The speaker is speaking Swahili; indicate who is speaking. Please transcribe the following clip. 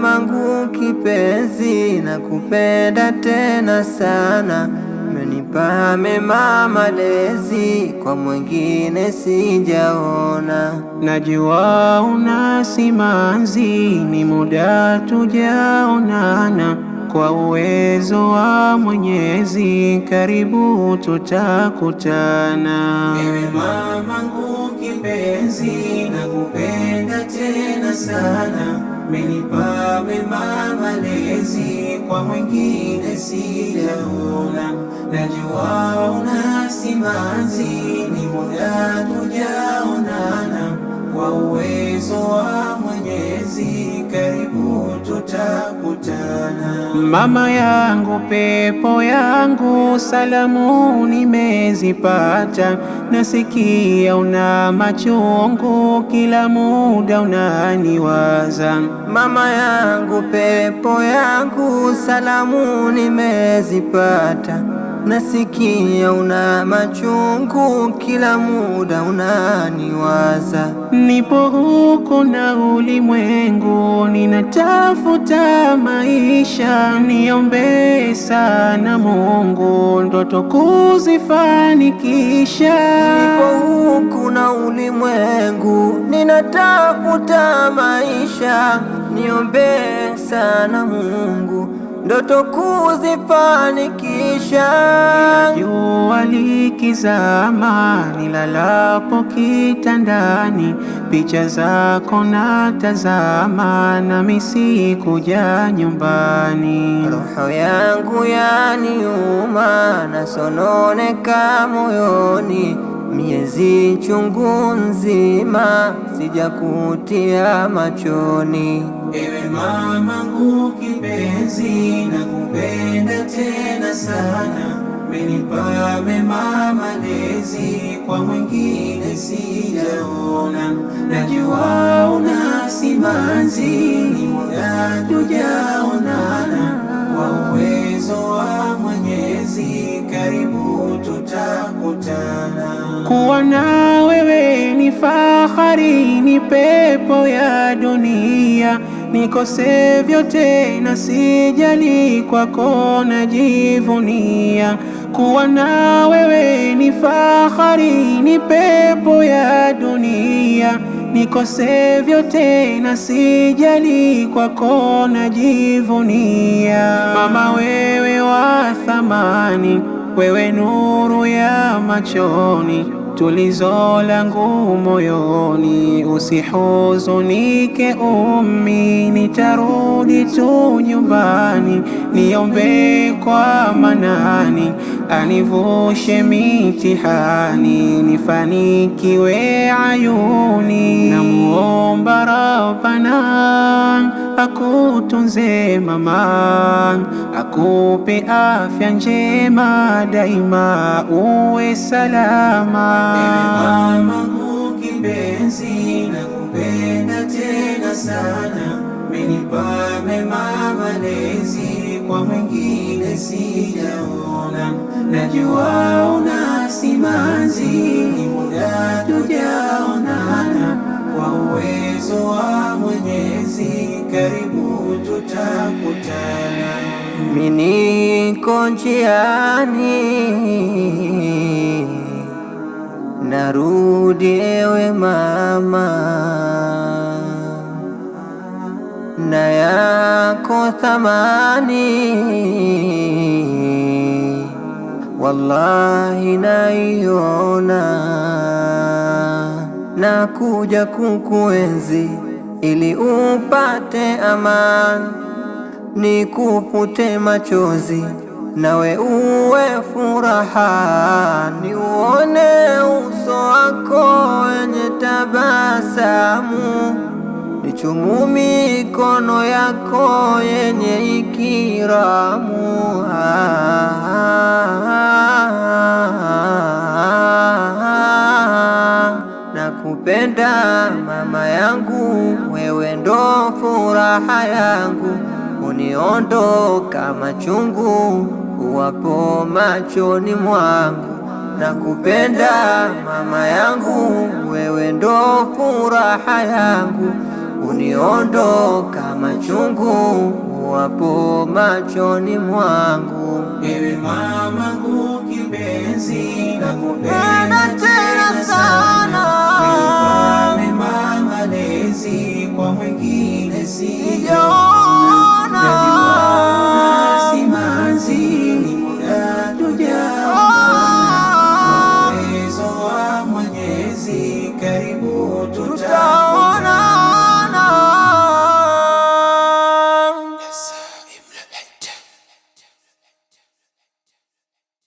Speaker 1: mamangu kipenzi, nakupenda tena sana. Umenipa mema malezi, kwa mwingine sijaona.
Speaker 2: Najua una simanzi, ni muda tujaonana. Kwa uwezo wa Mwenyezi, karibu tutakutana.
Speaker 3: Ewe mamangu kipenzi, nakupenda tena sana. Umenipa mema malezi, kwa mwingine sijaona. Najua una simanzi, ni muda tujaonana. Kwa uwezo wa Mwenyezi, karibu tutakutana.
Speaker 2: Mama yangu, pepo yangu, salamu nimezipata. Nasikia una machungu, kila muda unaniwaza.
Speaker 1: Mama yangu, pepo yangu, salamu nimezipata. Nasikia una machungu, kila muda unaniwaza.
Speaker 2: Nipo huko na ulimwengu, ninatafuta maisha. Niombe sana Mungu, ndoto kuzifanikisha.
Speaker 1: Nipo huku na ulimwengu, ninatafuta maisha. Niombe sana Mungu, ndoto kuzifanikisha.
Speaker 2: Jua likizama, nilalapo kitandani, picha zako natazama, nami sikuja nyumbani.
Speaker 1: Roho yangu yaniuma, nasononeka moyoni. Miezi chungu nzima sijakutia machoni.
Speaker 3: Ewe mamangu kipenzi, nakupenda tena sana. Umenipa mema malezi, kwa mwingine sijaona. Najua una simanzi, ni muda tujaonana. Kwa uwezo wa Mwenyezi, karibu tutakutana.
Speaker 2: Kuwa na wewe ni fahari, ni pepo ya dunia. Nikose vyote na sijali, kwako najivunia. Kuwa na wewe ni fahari, ni pepo ya dunia. Nikose vyote na sijali, kwako najivunia. Mama, wewe wa thamani, wewe nuru ya machoni, tulizo langu moyoni. Usihuzunike ummi, nitarudi tu nyumbani. Niombe kwa Manani, anivushe mitihani, nifanikiwe ayuni. Namuomba Rabbana akutunze mama, akupe afya njema, daima uwe salama.
Speaker 3: Ewe mamangu kipenzi, nakupenda tena sana. Umenipa mema malezi, kwa mwingine sijaona. Najua una simanzi, ni muda tujaonana. Kwa uwezo wa Mwenyezi, karibu tutakutana.
Speaker 1: Mimi niko njiani, narudi ewe mama, na yako thamani wallahi naiona. Nakuja kukuenzi ili upate amani, nikufute machozi nawe uwe furaha. Niuone uso wako wenye tabasamu, nichumu mikono yako yenye ikiramu. Nakupenda mama yangu, wewe ndo furaha yangu. Uniondoka machungu uwapo machoni mwangu. Nakupenda mama yangu, wewe ndo furaha yangu. uniondoka machungu wapo machoni mwangu.
Speaker 3: Ewe mamangu kipenzi, nakupenda
Speaker 1: tena sana,
Speaker 3: umenipa mema malezi, kwa mwingine si